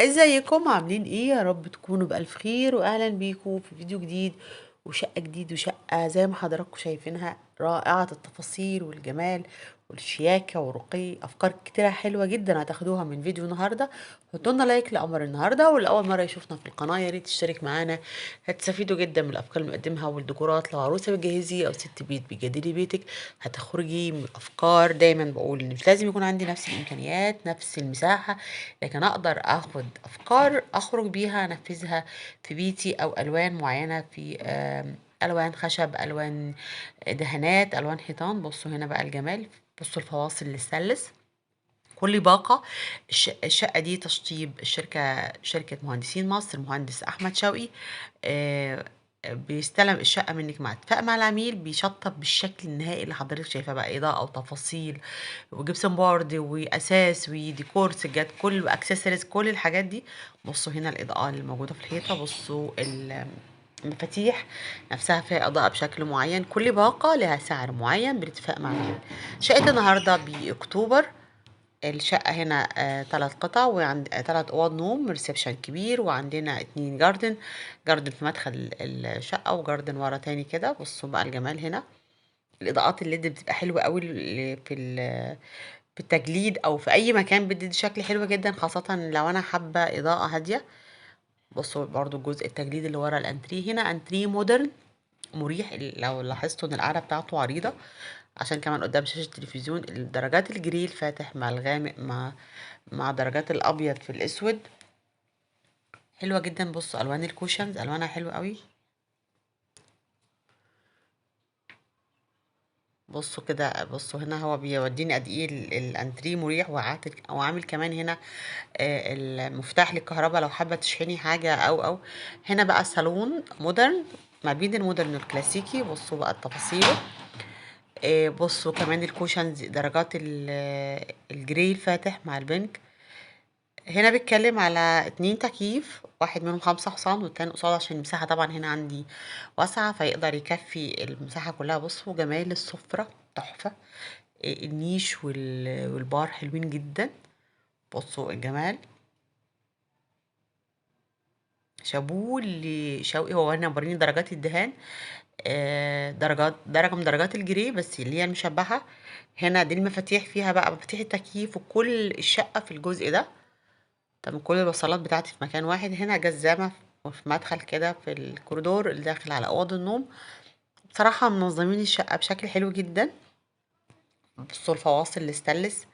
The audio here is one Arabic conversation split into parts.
ازيكم عاملين ايه؟ يا رب تكونوا بألف خير، واهلا بيكم في فيديو جديد وشقة جديد. وشقة زي ما حضراتكم شايفينها رائعة التفاصيل والجمال والشياكة ورقي. افكار كتيرة حلوة جدا هتاخدوها من فيديو النهاردة. حطوا لنا لايك لقمر النهاردة، والأول مرة يشوفنا في القناة يا ريت تشترك معانا. هتستفيدوا جدا من الافكار اللي بنقدمها والديكورات. لو عروسة بتجهزي او ست بيت بتجددي بيتك هتخرجي من افكار. دايما بقول ان مش لازم يكون عندي نفس الامكانيات نفس المساحة، لكن اقدر اخد افكار اخرج بيها انفذها في بيتي، او الوان معينه في الوان خشب، الوان دهانات، الوان حيطان. بصوا هنا بقى الجمال، بصوا الفواصل الستانلس كل باقة. الشقة دي تشطيب شركة مهندسين مصر، المهندس أحمد شوقي. آه، بيستلم الشقة منك مع اتفاق مع العميل، بيشطب بالشكل النهائي اللي حضرتك شايفاه بقى، إضاءة وتفاصيل وجبسن بورد وأساس وديكور سجاد كل أكسسوارز كل الحاجات دي. بصوا هنا الإضاءة اللي موجودة في الحيطة، بصوا المفاتيح نفسها فيها إضاءة بشكل معين. كل باقة لها سعر معين بالاتفاق مع العميل. شقة النهاردة بأكتوبر. الشقة هنا 3 قطع، وعند 3 أوض نوم، ريسبشن كبير، وعندنا 2 جاردن في مدخل الشقة، وجاردن ورا تاني كده. بصوا بقى الجمال هنا. الإضاءات الليد بتبقى حلوة قوي في التجليد أو في أي مكان، بتدي شكل حلو جدا، خاصة لو أنا حابة إضاءة هادية. بصوا برضو الجزء التجليد اللي ورا الأنتريه، هنا أنتريه مودرن مريح. لو لاحظتوا ان القعده بتاعته عريضه، عشان كمان قدام شاشه التلفزيون. درجات الجري الفاتح مع الغامق مع درجات الابيض في الاسود حلوه جدا. بصوا الوان الكوشنز الوانها حلوه قوي. بصوا كده، بصوا هنا هو بيوديني قد ايه الانتريه مريح، وعامل كمان هنا المفتاح للكهرباء لو حابه تشحني حاجه او هنا بقى صالون مودرن ما بين المودرن والكلاسيكي. بصوا بقى التفاصيل. بصوا كمان الكوشنز درجات الجري الفاتح مع البنك. هنا بيتكلم على 2 تكييف، واحد منهم 5 حصان والتاني قصاد، عشان المساحة طبعا هنا عندي واسعة فيقدر يكفي المساحة كلها. بصوا جمال السفرة تحفة. النيش والبار حلوين جدا. بصوا الجمال. شابوه لشوقي. هو هنا موريني درجات الدهان. درجة من درجات الجري بس اللي هي المشبعة. هنا دي المفاتيح، فيها بقى مفاتيح التكييف وكل الشقة في الجزء ده. طب كل الوصلات بتاعتي في مكان واحد. هنا جزامة وفي مدخل كده في الكوريدور اللي داخل على أوض النوم. بصراحة منظمين الشقة بشكل حلو جدا. بصوا الفواصل الاستانلس.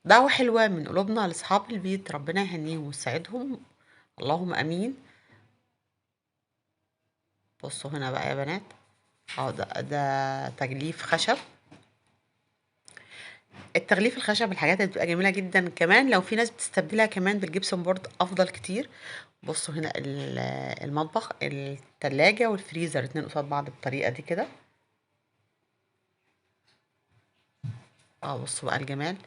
دعوة حلوة من قلوبنا لأصحاب البيت، ربنا يهنيهم ويسعدهم، اللهم امين. بصوا هنا بقى يا بنات، ده تجليف خشب. التغليف الخشب الحاجات اللي بتبقى جميلة جدا، كمان لو في ناس بتستبدلها كمان بالجبسون بورد افضل كتير. بصوا هنا المطبخ، التلاجة والفريزر اتنين قصاد بعض بالطريقة دي كده. بصوا بقى الجمال.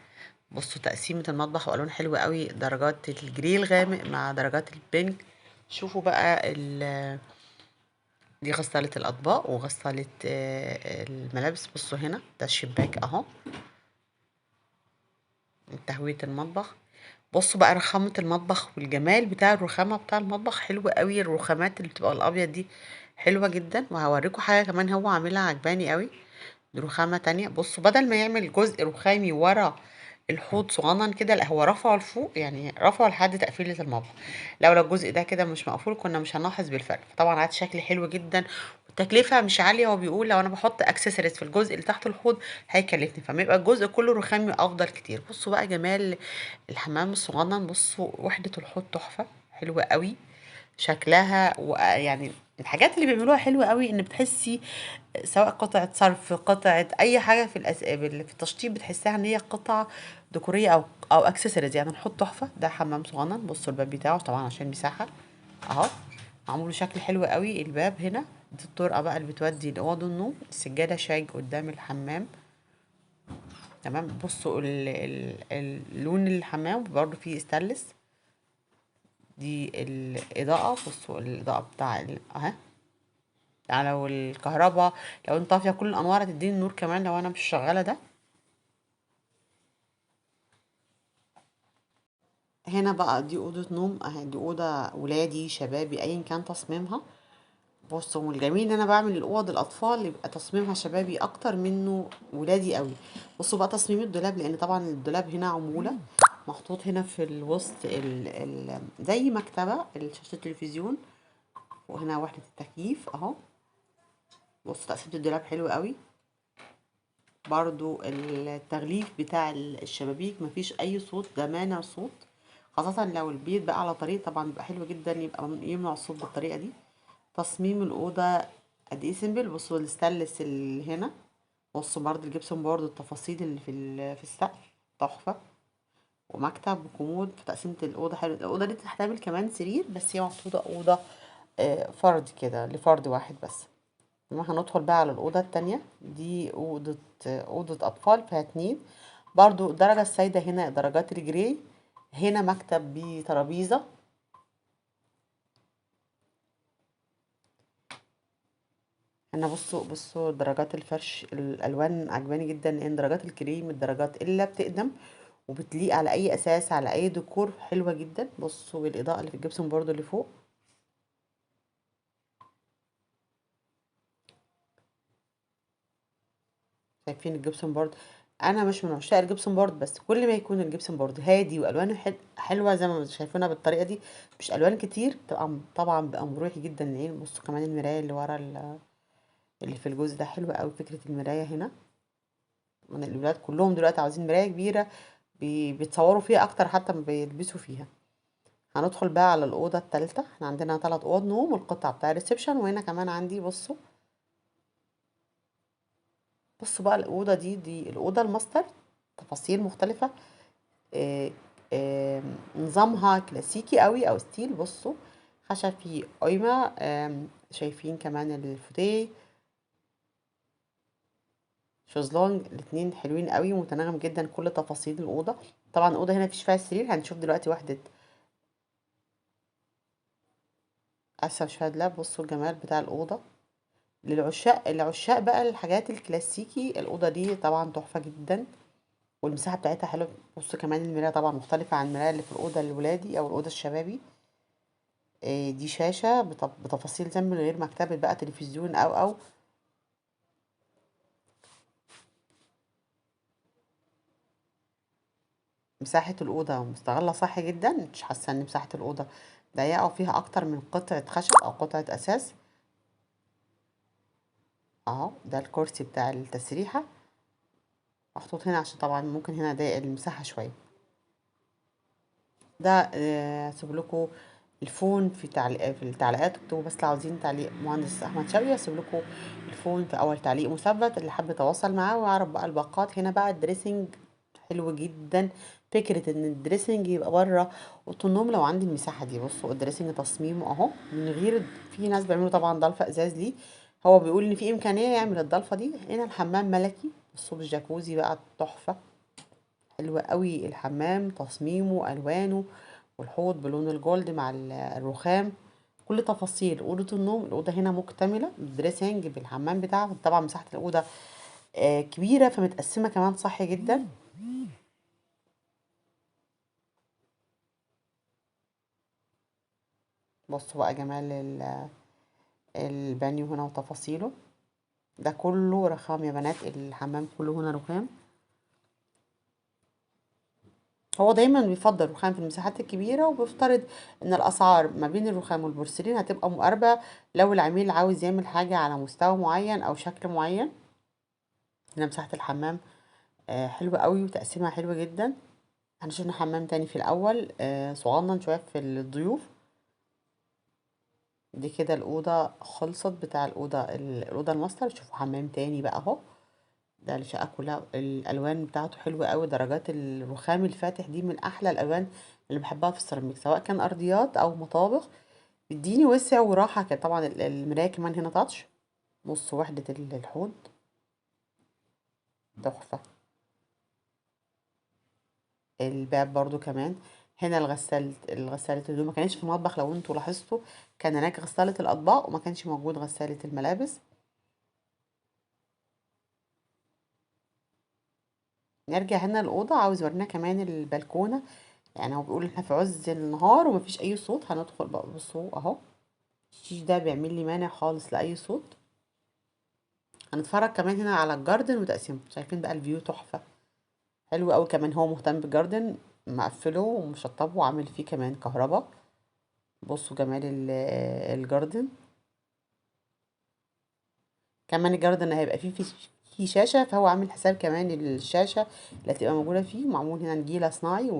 بصوا تقسيمة المطبخ والوان حلوة قوي، درجات الجري الغامق مع درجات البينك. شوفوا بقى دي غسالة الأطباق وغسالة الملابس. بصوا هنا ده الشباك اهو، تهوية المطبخ. بصوا بقى رخامة المطبخ والجمال بتاع الرخامة بتاع المطبخ حلو قوي. الرخامات اللي بتبقى الأبيض دي حلوة جدا. وهوريكم حاجة كمان هو عاملها عجباني قوي، دي رخامة تانية. بصوا بدل ما يعمل جزء رخامي ورا الحوض صغنن كده، لا هو رفعه لفوق، يعني رفعه لحد تقفيلة المطبخ. لو الجزء ده كده مش مقفول كنا مش هنلاحظ بالفرق. فطبعا عاد شكل حلو جدا، والتكلفة مش عالية. هو بيقول لو انا بحط اكسسوارز في الجزء اللي تحت الحوض هيكلفني، فما يبقى الجزء كله رخامي افضل كتير. بصوا بقى جمال الحمام الصغنن. بصوا وحدة الحوض تحفة حلوة قوي شكلها. ويعني الحاجات اللي بيعملوها حلوة قوي، ان بتحسي سواء قطعة صرف قطعة اي حاجة في التشطيب، بتحسها ان هي قطعة ديكورية او اكسسوارز. يعني نحط تحفة. ده حمام صغنن. بصوا الباب بتاعه طبعا عشان مساحة اهو، معمول بشكل حلو قوي. الباب هنا دي الطرقة بقى اللي بتودي لأوض النوم. السجادة شايج قدام الحمام. تمام. بصوا اللون الحمام برضو فيه استانلس. دي الإضاءة. بصوا الإضاءة بتاع اهي. يعني لو الكهرباء، لو انت طافية كل الأنوار هتديني النور كمان لو أنا مش شغالة ده. هنا بقى دي اوضه نوم اهي، دي اوضه ولادي شبابي ايا كان تصميمها. بصوا، والجميل ان انا بعمل الاوض الاطفال يبقى تصميمها شبابي اكتر منه ولادي قوي. بصوا بقى تصميم الدولاب، لان طبعا الدولاب هنا عموله محطوط هنا في الوسط زي مكتبه شاشه التلفزيون، وهنا وحده التكييف اهو. بصوا تقسيمه الدولاب حلو قوي. برضو التغليف بتاع الشبابيك مفيش اي صوت، ده مانع صوت، خاصة لو البيت بقى على طريق طبعا بيبقى حلو جدا يبقى يمنع الصوت بالطريقة دي. تصميم الأوضة قد ايه سيمبل. بصوا الستانلس اللي هنا، بصوا برضو الجبسون بورد، التفاصيل اللي في السقف تحفة. ومكتب وكومود. في تقسيمة الأوضة حلو. الأوضة دي تحتمل كمان سرير، بس هي محطوطة أوضة فرد كده لفرد واحد بس. هندخل بقى على الأوضة التانية. دي أوضة أطفال فيها اتنين. برضو الدرجة السايدة هنا درجات الجراي. هنا مكتب بترابيزة. هنا بصوا درجات الفرش، الألوان عجباني جدا، لأن درجات الكريم الدرجات اللي بتقدم وبتليق على أي أساس، على أي ديكور، حلوة جدا. بصوا بالإضاءة اللي في الجبسون بورد اللي فوق. شايفين الجبسون بورد؟ انا مش من عشاق الجبسون بورد، بس كل ما يكون الجبسون بورد هادي والوانه حلوه زي ما شايفينها بالطريقه دي، مش الوان كتير، بتبقى طبعا بيبقى مريح جدا للعين. بصوا كمان المرايه اللي ورا اللي في الجزء ده حلوه قوي، فكره المرايه هنا. من الولاد كلهم دلوقتي عاوزين مرايه كبيره، بيتصوروا فيها اكتر حتى ما بيلبسوا فيها. هندخل بقى على الاوضه الثالثه. احنا عندنا 3 اوض نوم والقطع بتاع الريسبشن، وهنا كمان عندي بصوا بقى الاوضه دي الاوضه الماستر. تفاصيل مختلفه. آه، نظامها كلاسيكي قوي او ستيل. بصوا خشب فيه قايمة. شايفين كمان الفوتيه، شезлونج، الاتنين حلوين قوي ومتناغم جدا كل تفاصيل الأوضة. طبعا الأوضة هنا مفيش فيها سرير، هنشوف دلوقتي وحدة أسفل شوية دولاب. بصوا الجمال بتاع الأوضة. العشاق بقى الحاجات الكلاسيكي، الأوضة دي طبعا تحفة جدا، والمساحة بتاعتها حلوة. بصوا كمان المراية طبعا مختلفة عن المراية اللي في الأوضة الولادي أو الأوضة الشبابي. دي شاشة بتفاصيل زي من غير مكتبة بقى تلفزيون أو مساحة الأوضة مستغلة صح جدا. مش حاسة إن مساحة الأوضة ضيقة وفيها أكتر من قطعة خشب أو قطعة أساس. أهو ده الكرسي بتاع التسريحة محطوط هنا، عشان طبعا ممكن هنا ضايق المساحة شوية. ده هسيب لكم الفون في التعليقات. اكتبوا بس لو عاوزين تعليق مهندس أحمد شوقي، هسيب لكم الفون في أول تعليق مثبت اللي حابب يتواصل معاه ويعرف بقى الباقات. هنا بقى الدريسنج حلو جدا. فكرة ان الدريسنج يبقى بره اوضه النوم لو عندي المساحة دي. بصوا الدريسنج تصميمه اهو، من غير، في ناس بيعملوا طبعا ضلفة ازاز ليه، هو بيقول ان في امكانية يعمل الضلفة دي. هنا الحمام ملكي. بصوا بالجاكوزي بقى تحفة، حلوة قوي الحمام، تصميمه الوانه، والحوض بلون الجولد مع الرخام. كل تفاصيل اوضه النوم. الاوضه هنا مكتمله بالدريسنج بالحمام بتاعها. طبعا مساحه الاوضه كبيره، فمتقسمه كمان صح جدا. بصوا بقى جمال البانيو هنا وتفاصيله. ده كله رخام يا بنات، الحمام كله هنا رخام. هو دايما بيفضل الرخام في المساحات الكبيرة، وبيفترض ان الاسعار ما بين الرخام والبورسلين هتبقى مقاربة لو العميل عاوز يعمل حاجة على مستوى معين او شكل معين. هنا مساحة الحمام حلوة قوي وتقسيمها حلوة جدا. احنا شفنا حمام تاني في الاول صغنن شوية في الضيوف. دي كده الأوضة خلصت بتاع الأوضة الماستر. شوفوا حمام تاني بقى اهو. ده الشقة كلها الألوان بتاعته حلوة قوي. درجات الرخام الفاتح دي من أحلى الألوان اللي بحبها في السيراميك، سواء كان أرضيات أو مطابخ. بيديني وسع وراحة كده. طبعا المراية كمان هنا تاتش. نص وحدة الحوض تحفة. الباب برضو كمان. هنا الغسالة الهدوم ما كانتش في المطبخ لو انتوا لاحظتوا، كان هناك غسالة الأطباق وما كانش موجود غسالة الملابس. نرجع هنا الأوضة. عاوز ورينا كمان البلكونة. يعني هو بيقول احنا في عز النهار ومفيش اي صوت. هندخل بقى، بصوا اهو الشيش ده بيعمل لي مانع خالص لاي صوت. هنتفرج كمان هنا على الجاردن وتقسيمه. شايفين بقى الفيو تحفة، حلو قوي. كمان هو مهتم بالجاردن، مقفله ومشطبه وعامل فيه كمان كهرباء. بصوا جمال الجاردن. كمان الجاردن هيبقى فيه شاشة، فهو عامل حساب كمان الشاشة اللي هتبقى موجودة فيه. معمول هنا نجيلة صناعي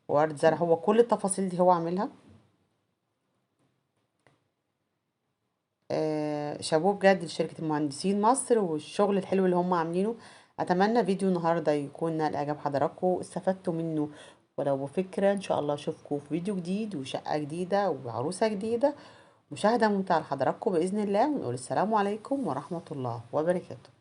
وورد زرع. هو كل التفاصيل دي هو عاملها. شابوه بجد لشركة المهندسين مصر والشغل الحلو اللي هم عاملينه. اتمنى فيديو النهارده يكون نال اعجاب حضراتكم، استفدتوا منه ولو بفكرة. ان شاء الله اشوفكم في فيديو جديد وشقة جديدة وعروسة جديدة. مشاهدة ممتعة لحضراتكم بإذن الله، ونقول السلام عليكم ورحمة الله وبركاته.